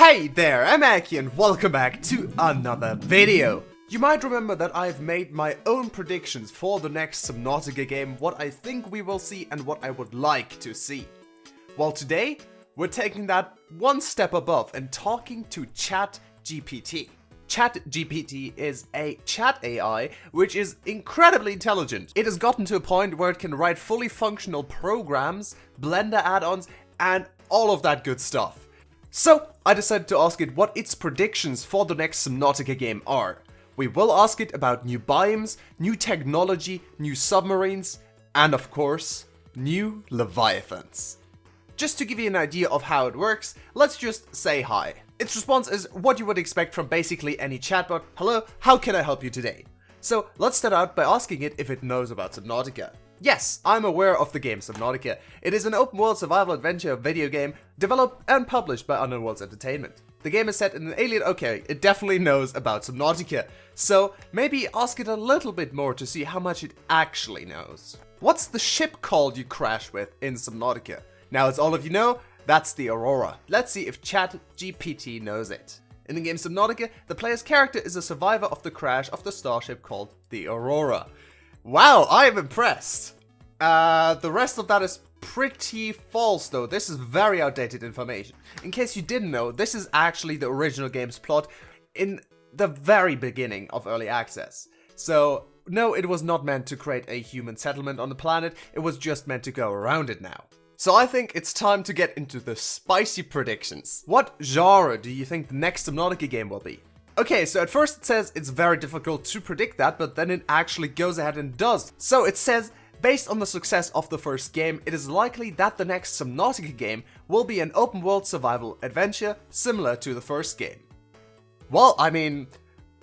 Hey there, I'm Aci and welcome back to another video. You might remember that I've made my own predictions for the next Subnautica game, what I think we will see and what I would like to see. Well, today, we're taking that one step above and talking to ChatGPT. ChatGPT is a chat AI which is incredibly intelligent. It has gotten to a point where it can write fully functional programs, Blender add-ons, and all of that good stuff. So, I decided to ask it what its predictions for the next Subnautica game are. We will ask it about new biomes, new technology, new submarines, and of course, new leviathans. Just to give you an idea of how it works, let's just say hi. Its response is what you would expect from basically any chatbot. Hello, how can I help you today? So, let's start out by asking it if it knows about Subnautica. Yes, I'm aware of the game Subnautica. It is an open-world survival adventure video game developed and published by Unknown Worlds Entertainment. The game is set in an alien... Okay, it definitely knows about Subnautica. So, maybe ask it a little bit more to see how much it actually knows. What's the ship called you crash with in Subnautica? Now, as all of you know, that's the Aurora. Let's see if ChatGPT knows it. In the game Subnautica, the player's character is a survivor of the crash of the starship called the Aurora. Wow, I am impressed. The rest of that is pretty false though. This is very outdated information. In case you didn't know, this is actually the original game's plot in the very beginning of early access. So, no, it was not meant to create a human settlement on the planet, it was just meant to go around it now. So I think it's time to get into the spicy predictions. What genre do you think the next Subnautica game will be? Okay, so at first it says it's very difficult to predict that, but then it actually goes ahead and does. So it says, based on the success of the first game, it is likely that the next Subnautica game will be an open world survival adventure similar to the first game. Well, I mean,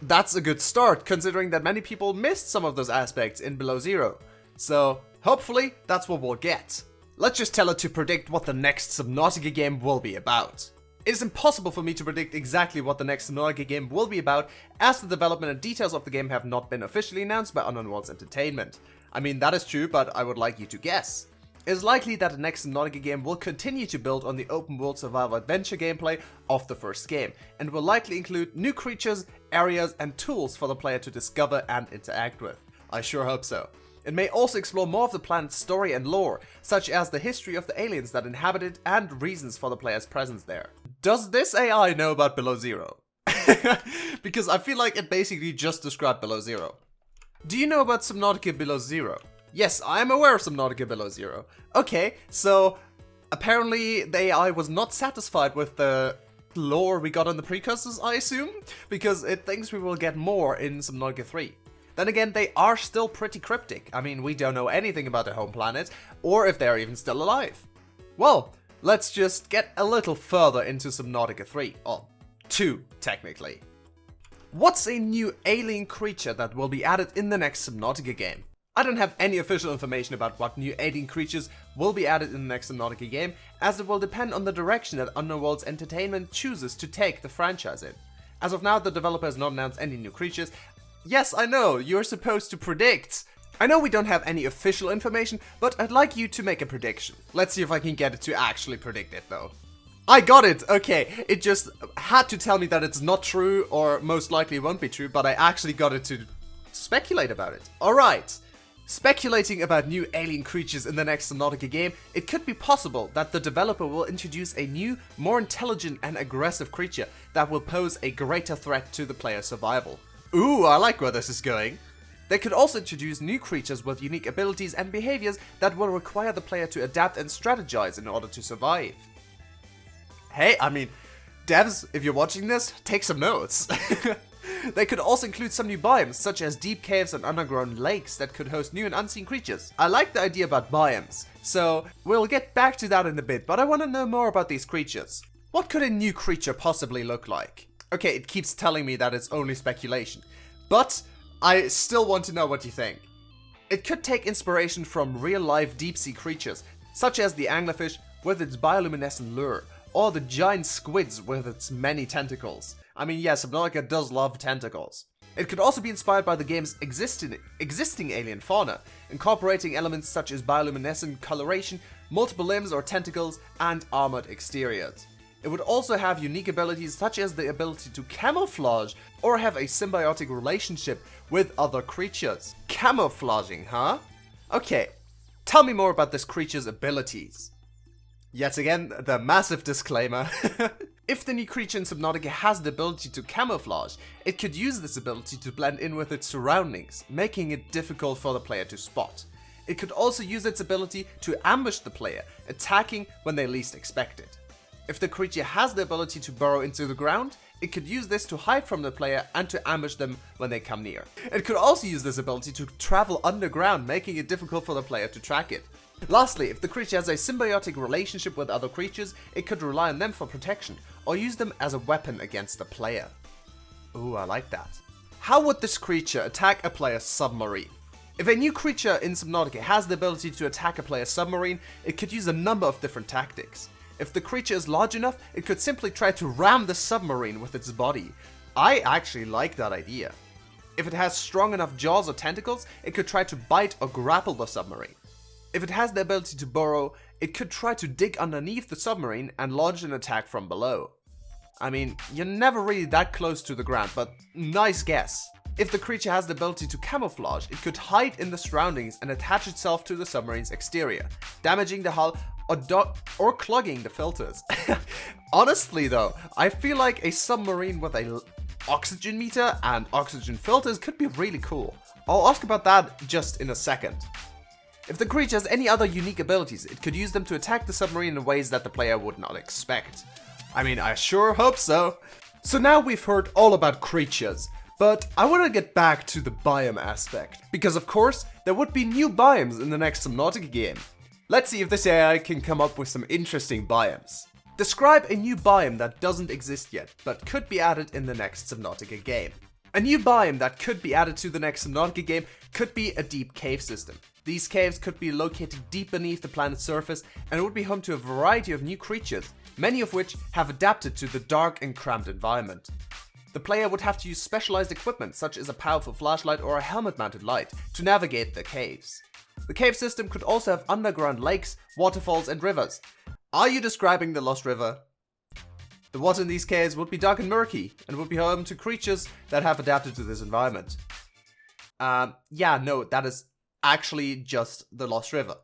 that's a good start, considering that many people missed some of those aspects in Below Zero. So, hopefully, that's what we'll get. Let's just tell it to predict what the next Subnautica game will be about. It is impossible for me to predict exactly what the next Subnautica game will be about, as the development and details of the game have not been officially announced by Unknown Worlds Entertainment. I mean, that is true, but I would like you to guess. It is likely that the next Subnautica game will continue to build on the open world survival adventure gameplay of the first game, and will likely include new creatures, areas, and tools for the player to discover and interact with. I sure hope so. It may also explore more of the planet's story and lore, such as the history of the aliens that inhabit it and reasons for the player's presence there. Does this AI know about Below Zero? Because I feel like it basically just described Below Zero. Do you know about Subnautica Below Zero? Yes, I am aware of Subnautica Below Zero. Okay, so apparently the AI was not satisfied with the lore we got on the precursors, I assume, because it thinks we will get more in Subnautica 3. Then again, they are still pretty cryptic. I mean, we don't know anything about their home planet, or if they're even still alive. Well, let's just get a little further into Subnautica 3, or 2, technically. What's a new alien creature that will be added in the next Subnautica game? I don't have any official information about what new alien creatures will be added in the next Subnautica game, as it will depend on the direction that Unknown Worlds Entertainment chooses to take the franchise in. As of now, the developer has not announced any new creatures. Yes, I know, you're supposed to predict. I know we don't have any official information, but I'd like you to make a prediction. Let's see if I can get it to actually predict it though. I got it! Okay, it just had to tell me that it's not true, or most likely won't be true, but I actually got it to speculate about it. Alright, speculating about new alien creatures in the next Subnautica game, it could be possible that the developer will introduce a new, more intelligent and aggressive creature that will pose a greater threat to the player's survival. Ooh, I like where this is going. They could also introduce new creatures with unique abilities and behaviors that will require the player to adapt and strategize in order to survive. Hey, I mean, devs, if you're watching this, take some notes. They could also include some new biomes, such as deep caves and underground lakes that could host new and unseen creatures. I like the idea about biomes, so we'll get back to that in a bit, but I want to know more about these creatures. What could a new creature possibly look like? Okay, it keeps telling me that it's only speculation, but I still want to know what you think. It could take inspiration from real-life deep-sea creatures, such as the anglerfish with its bioluminescent lure, or the giant squids with its many tentacles. I mean, yes, Subnautica does love tentacles. It could also be inspired by the game's existing alien fauna, incorporating elements such as bioluminescent coloration, multiple limbs or tentacles, and armored exteriors. It would also have unique abilities such as the ability to camouflage or have a symbiotic relationship with other creatures. Camouflaging, huh? Okay, tell me more about this creature's abilities. Yet again, the massive disclaimer. If the new creature in Subnautica has the ability to camouflage, it could use this ability to blend in with its surroundings, making it difficult for the player to spot. It could also use its ability to ambush the player, attacking when they least expect it. If the creature has the ability to burrow into the ground, it could use this to hide from the player and to ambush them when they come near. It could also use this ability to travel underground, making it difficult for the player to track it. Lastly, if the creature has a symbiotic relationship with other creatures, it could rely on them for protection, or use them as a weapon against the player. Ooh, I like that. How would this creature attack a player's submarine? If a new creature in Subnautica has the ability to attack a player's submarine, it could use a number of different tactics. If the creature is large enough, it could simply try to ram the submarine with its body. I actually like that idea. If it has strong enough jaws or tentacles, it could try to bite or grapple the submarine. If it has the ability to burrow, it could try to dig underneath the submarine and launch an attack from below. I mean, you're never really that close to the ground, but nice guess. If the creature has the ability to camouflage, it could hide in the surroundings and attach itself to the submarine's exterior, damaging the hull or clogging the filters. Honestly though, I feel like a submarine with a oxygen meter and oxygen filters could be really cool. I'll ask about that just in a second. If the creature has any other unique abilities, it could use them to attack the submarine in ways that the player would not expect. I mean, I sure hope so. So now we've heard all about creatures, but I want to get back to the biome aspect, because of course, there would be new biomes in the next Subnautica game. Let's see if this AI can come up with some interesting biomes. Describe a new biome that doesn't exist yet, but could be added in the next Subnautica game. A new biome that could be added to the next Subnautica game could be a deep cave system. These caves could be located deep beneath the planet's surface and would be home to a variety of new creatures, many of which have adapted to the dark and cramped environment. The player would have to use specialized equipment such as a powerful flashlight or a helmet-mounted light to navigate the caves. The cave system could also have underground lakes, waterfalls and rivers. Are you describing the Lost River? The water in these caves would be dark and murky and would be home to creatures that have adapted to this environment. Yeah, no, that is actually just the Lost River.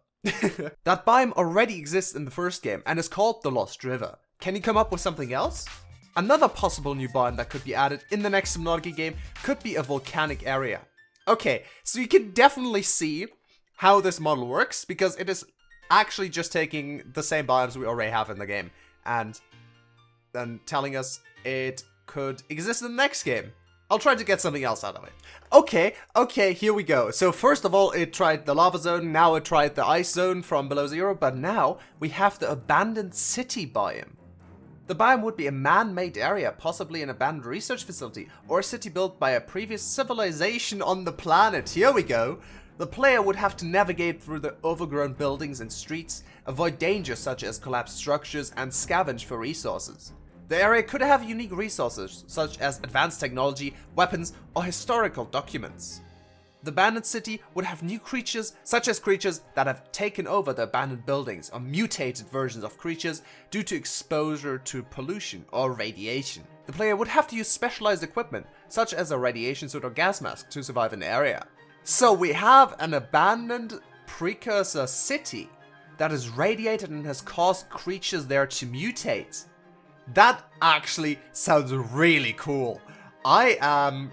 That biome already exists in the first game and is called the Lost River. Can you come up with something else? Another possible new biome that could be added in the next Subnautica game could be a volcanic area. Okay, so you can definitely see how this model works, because it is actually just taking the same biomes we already have in the game and then telling us it could exist in the next game. I'll try to get something else out of it. Okay, here we go. So first of all, it tried the lava zone, now it tried the ice zone from below zero, but now we have the abandoned city biome. The biome would be a man-made area, possibly an abandoned research facility, or a city built by a previous civilization on the planet. Here we go. The player would have to navigate through the overgrown buildings and streets, avoid dangers such as collapsed structures, and scavenge for resources. The area could have unique resources such as advanced technology, weapons, or historical documents. The abandoned city would have new creatures, such as creatures that have taken over the abandoned buildings, or mutated versions of creatures due to exposure to pollution or radiation. The player would have to use specialized equipment, such as a radiation suit or gas mask, to survive an area. So we have an abandoned precursor city that is radiated and has caused creatures there to mutate. That actually sounds really cool. I am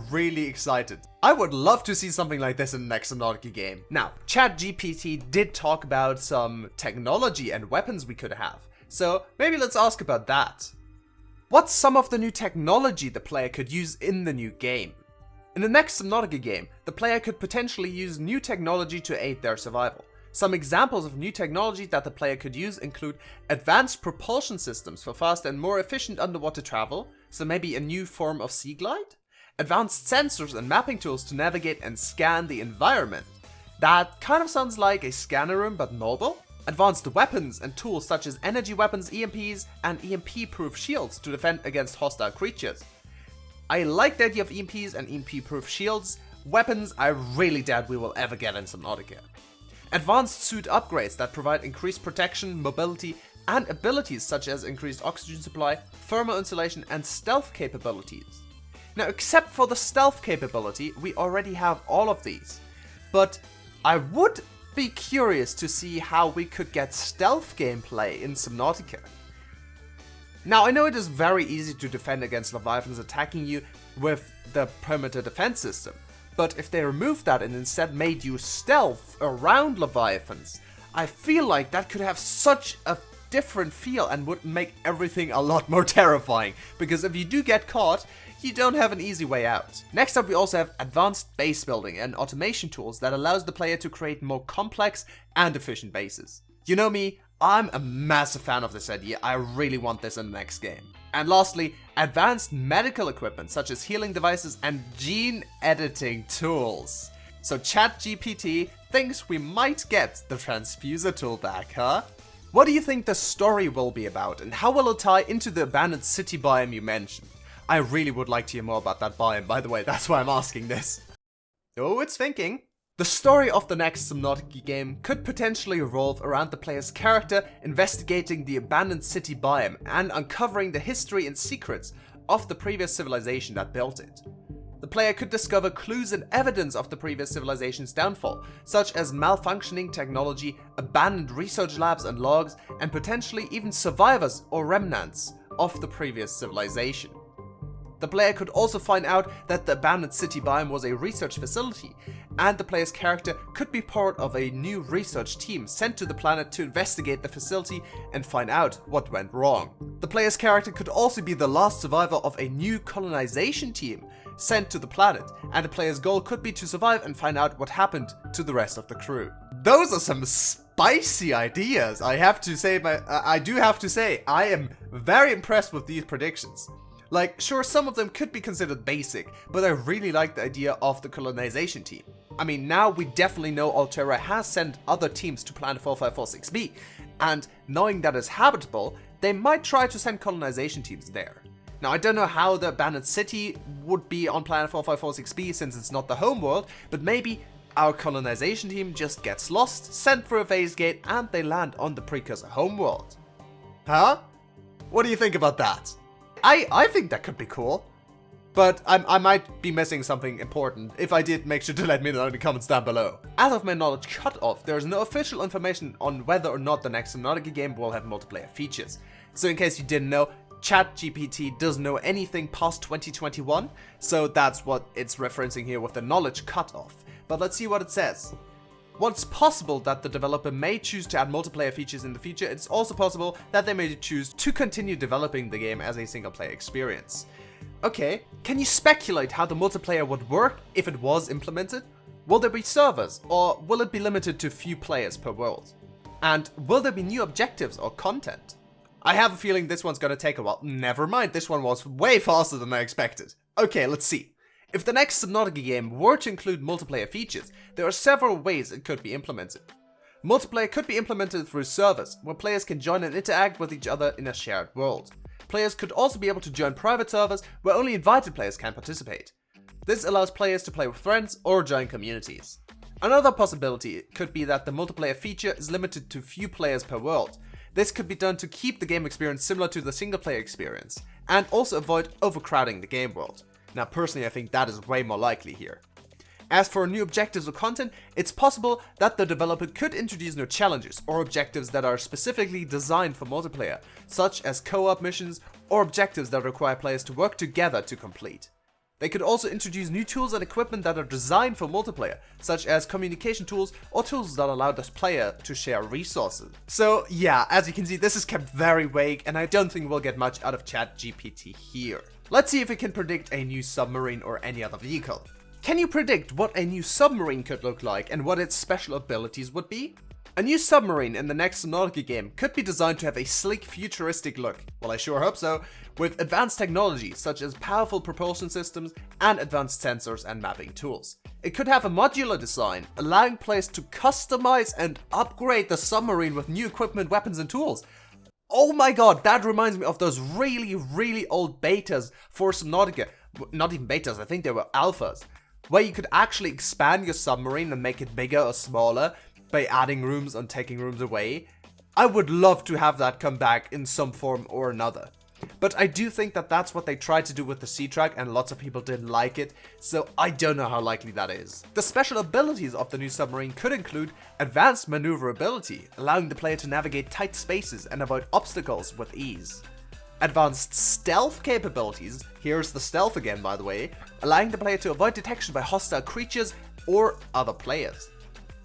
really excited. I would love to see something like this in the next Subnautica game. Now, ChatGPT did talk about some technology and weapons we could have, so maybe let's ask about that. What's some of the new technology the player could use in the new game? In the next Subnautica game, the player could potentially use new technology to aid their survival. Some examples of new technology that the player could use include advanced propulsion systems for faster and more efficient underwater travel, so maybe a new form of sea glide? Advanced sensors and mapping tools to navigate and scan the environment. That kind of sounds like a scanner room but mobile. Advanced weapons and tools such as energy weapons, EMPs, and EMP-proof shields to defend against hostile creatures. I like the idea of EMPs and EMP-proof shields. Weapons I really doubt we will ever get in Subnautica. Advanced suit upgrades that provide increased protection, mobility, and abilities such as increased oxygen supply, thermal insulation, and stealth capabilities. Now, except for the stealth capability, we already have all of these, but I would be curious to see how we could get stealth gameplay in Subnautica. Now, I know it is very easy to defend against leviathans attacking you with the perimeter defense system, but if they removed that and instead made you stealth around leviathans, I feel like that could have such a different feel and would make everything a lot more terrifying, because if you do get caught, you don't have an easy way out. Next up, we also have advanced base building and automation tools that allows the player to create more complex and efficient bases. You know me, I'm a massive fan of this idea. I really want this in the next game. And lastly, advanced medical equipment such as healing devices and gene editing tools. So ChatGPT thinks we might get the transfuser tool back, huh? What do you think the story will be about, and how will it tie into the abandoned city biome you mentioned? I really would like to hear more about that biome, by the way, that's why I'm asking this. Oh, it's thinking. The story of the next Subnautica game could potentially revolve around the player's character investigating the abandoned city biome and uncovering the history and secrets of the previous civilization that built it. The player could discover clues and evidence of the previous civilization's downfall, such as malfunctioning technology, abandoned research labs and logs, and potentially even survivors or remnants of the previous civilization. The player could also find out that the abandoned city biome was a research facility, and the player's character could be part of a new research team sent to the planet to investigate the facility and find out what went wrong. The player's character could also be the last survivor of a new colonization team sent to the planet, and the player's goal could be to survive and find out what happened to the rest of the crew. Those are some spicy ideas, I do have to say, I am very impressed with these predictions. Like, sure, some of them could be considered basic, but I really like the idea of the colonization team. I mean, now we definitely know Alterra has sent other teams to Planet 4546b, and knowing that it's habitable, they might try to send colonization teams there. Now, I don't know how the abandoned city would be on Planet 4546b since it's not the home world, but maybe our colonization team just gets lost, sent through a phase gate, and they land on the precursor homeworld. Huh? What do you think about that? I think that could be cool, but I might be missing something important. If I did, make sure to let me know in the comments down below. As of my knowledge cutoff, there is no official information on whether or not the next Subnautica game will have multiplayer features. So in case you didn't know, ChatGPT doesn't know anything past 2021, so that's what it's referencing here with the knowledge cutoff. But let's see what it says. While it's possible that the developer may choose to add multiplayer features in the future, it's also possible that they may choose to continue developing the game as a single-player experience. Okay, can you speculate how the multiplayer would work if it was implemented? Will there be servers, or will it be limited to few players per world? And will there be new objectives or content? I have a feeling this one's gonna take a while. Never mind, this one was way faster than I expected. Okay, let's see. If the next Subnautica game were to include multiplayer features, there are several ways it could be implemented. Multiplayer could be implemented through servers, where players can join and interact with each other in a shared world. Players could also be able to join private servers where only invited players can participate. This allows players to play with friends or join communities. Another possibility could be that the multiplayer feature is limited to few players per world. This could be done to keep the game experience similar to the single player experience, and also avoid overcrowding the game world. Now, personally, I think that is way more likely here. As for new objectives or content, it's possible that the developer could introduce new challenges or objectives that are specifically designed for multiplayer, such as co-op missions or objectives that require players to work together to complete. They could also introduce new tools and equipment that are designed for multiplayer, such as communication tools or tools that allow the player to share resources. So yeah, as you can see, this is kept very vague, and I don't think we'll get much out of ChatGPT here. Let's see if we can predict a new submarine or any other vehicle. Can you predict what a new submarine could look like and what its special abilities would be? A new submarine in the next Subnautica game could be designed to have a sleek, futuristic look, well I sure hope so, with advanced technology such as powerful propulsion systems and advanced sensors and mapping tools. It could have a modular design, allowing players to customize and upgrade the submarine with new equipment, weapons and tools. Oh my god, that reminds me of those really old betas for Subnautica. Not even betas, I think they were alphas. Where you could actually expand your submarine and make it bigger or smaller by adding rooms and taking rooms away. I would love to have that come back in some form or another. But I do think that that's what they tried to do with the sea track, and lots of people didn't like it, so I don't know how likely that is. The special abilities of the new submarine could include advanced maneuverability, allowing the player to navigate tight spaces and avoid obstacles with ease. Advanced stealth capabilities, here's the stealth again by the way, allowing the player to avoid detection by hostile creatures or other players.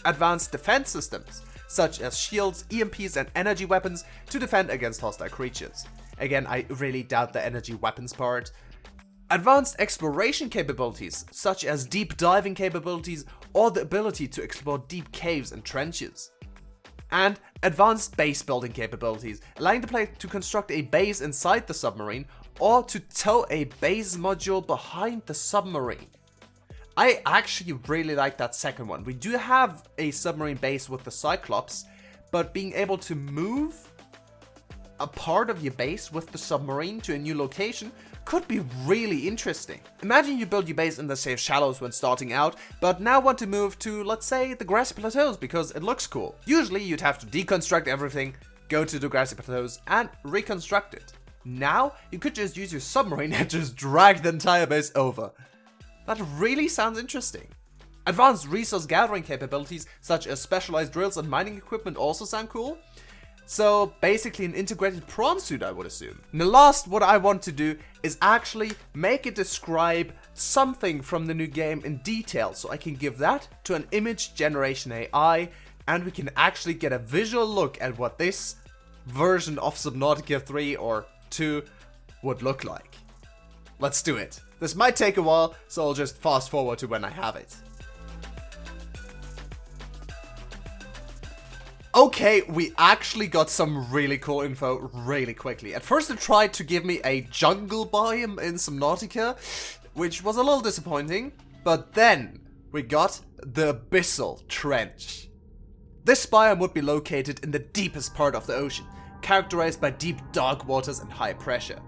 Advanced defense systems, such as shields, EMPs and energy weapons to defend against hostile creatures. Again, I really doubt the energy weapons part. Advanced exploration capabilities, such as deep diving capabilities or the ability to explore deep caves and trenches. And advanced base building capabilities, allowing the player to construct a base inside the submarine or to tow a base module behind the submarine. I actually really like that second one. We do have a submarine base with the Cyclops, but being able to move a part of your base with the submarine to a new location could be really interesting. Imagine you build your base in the safe shallows when starting out, but now want to move to, let's say, the grassy plateaus because it looks cool. Usually you'd have to deconstruct everything, go to the grassy plateaus and reconstruct it. Now you could just use your submarine and just drag the entire base over. That really sounds interesting. Advanced resource gathering capabilities such as specialized drills and mining equipment also sound cool. So basically an integrated prawn suit, I would assume. And the last what I want to do is actually make it describe something from the new game in detail, so I can give that to an image generation AI and we can actually get a visual look at what this version of Subnautica 3 or 2 would look like. Let's do it. This might take a while, so I'll just fast forward to when I have it. Okay, we actually got some really cool info really quickly. At first it tried to give me a jungle biome in Subnautica, which was a little disappointing, but then we got the Abyssal Trench. This biome would be located in the deepest part of the ocean, characterized by deep dark waters and high pressure.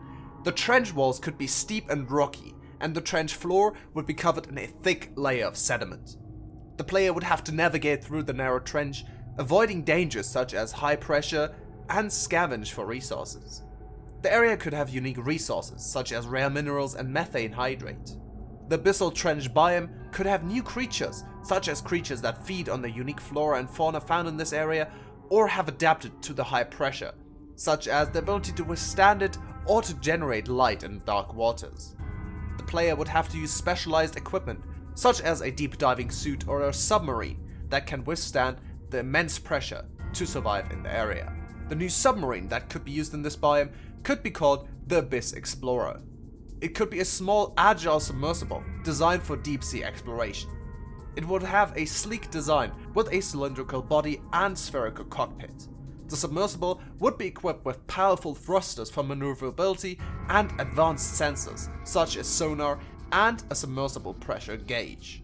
The trench walls could be steep and rocky, and the trench floor would be covered in a thick layer of sediment. The player would have to navigate through the narrow trench, avoiding dangers such as high pressure and scavenge for resources. The area could have unique resources such as rare minerals and methane hydrate. The Abyssal Trench biome could have new creatures, such as creatures that feed on the unique flora and fauna found in this area or have adapted to the high pressure, such as the ability to withstand it or to generate light in dark waters. The player would have to use specialized equipment, such as a deep diving suit or a submarine that can withstand the immense pressure to survive in the area. The new submarine that could be used in this biome could be called the Abyss Explorer. It could be a small, agile submersible designed for deep sea exploration. It would have a sleek design with a cylindrical body and spherical cockpit. The submersible would be equipped with powerful thrusters for maneuverability and advanced sensors such as sonar and a submersible pressure gauge.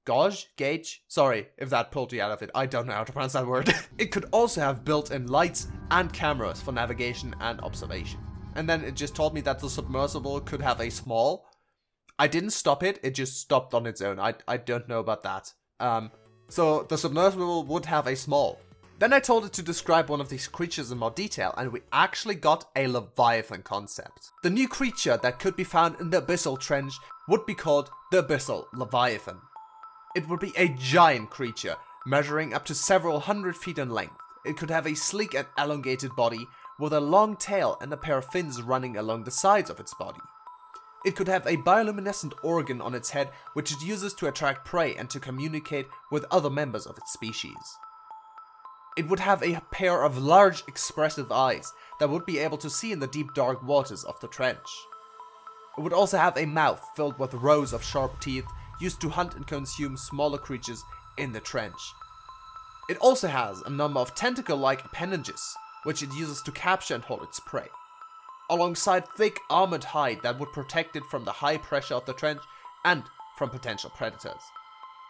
Gauge? Sorry if that pulled you out of it, I don't know how to pronounce that word. It could also have built-in lights and cameras for navigation and observation. And then it just told me that the submersible could have a small. I didn't stop it, it just stopped on its own. I don't know about that. So the submersible would have a small. Then I told it to describe one of these creatures in more detail, and we actually got a leviathan concept. The new creature that could be found in the Abyssal Trench would be called the Abyssal Leviathan. It would be a giant creature, measuring up to several hundred feet in length. It could have a sleek and elongated body, with a long tail and a pair of fins running along the sides of its body. It could have a bioluminescent organ on its head, which it uses to attract prey and to communicate with other members of its species. It would have a pair of large, expressive eyes that would be able to see in the deep dark waters of the trench. It would also have a mouth filled with rows of sharp teeth used to hunt and consume smaller creatures in the trench. It also has a number of tentacle-like appendages, which it uses to capture and hold its prey, alongside thick armored hide that would protect it from the high pressure of the trench and from potential predators.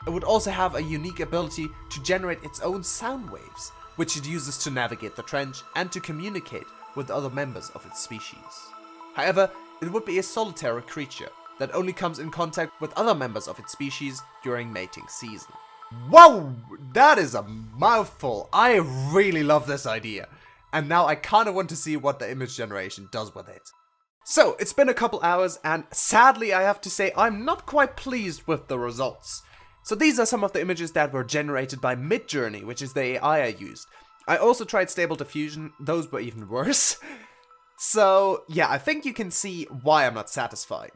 It would also have a unique ability to generate its own sound waves, which it uses to navigate the trench and to communicate with other members of its species. However, it would be a solitary creature that only comes in contact with other members of its species during mating season. Whoa! That is a mouthful. I really love this idea. And now I kind of want to see what the image generation does with it. So, it's been a couple hours, and sadly I have to say I'm not quite pleased with the results. So these are some of the images that were generated by Midjourney, which is the AI I used. I also tried Stable Diffusion, those were even worse. So yeah, I think you can see why I'm not satisfied.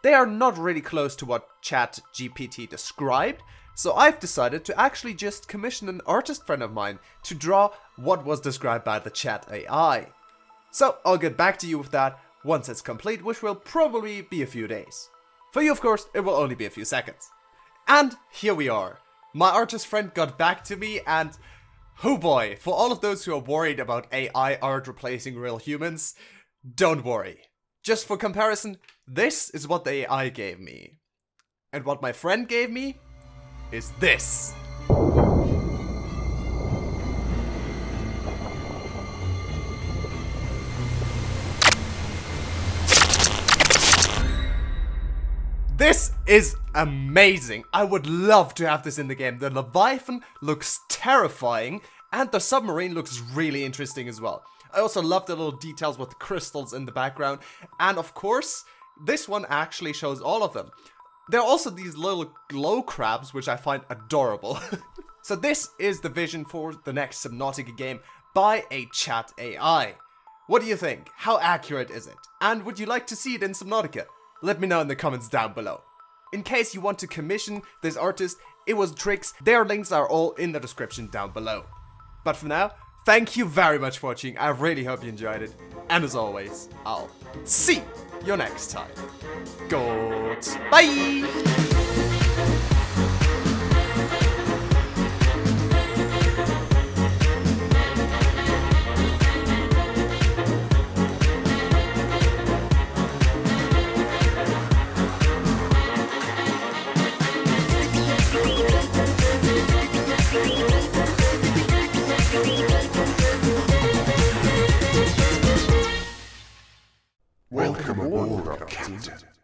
They are not really close to what ChatGPT described, so I've decided to actually just commission an artist friend of mine to draw what was described by the Chat AI. So I'll get back to you with that once it's complete, which will probably be a few days. For you, of course, it will only be a few seconds. And here we are. My artist friend got back to me, and oh boy, for all of those who are worried about AI art replacing real humans, don't worry. Just for comparison, this is what the AI gave me. And what my friend gave me is this. This is amazing. I would love to have this in the game. The leviathan looks terrifying, and the submarine looks really interesting as well. I also love the little details with the crystals in the background, and of course, this one actually shows all of them. There are also these little glow crabs, which I find adorable. So this is the vision for the next Subnautica game by a Chat AI. What do you think? How accurate is it? And would you like to see it in Subnautica? Let me know in the comments down below. In case you want to commission this artist, it was Tricks. Their links are all in the description down below. But for now, thank you very much for watching. I really hope you enjoyed it. And as always, I'll see you next time. Goodbye! Welcome aboard, Captain.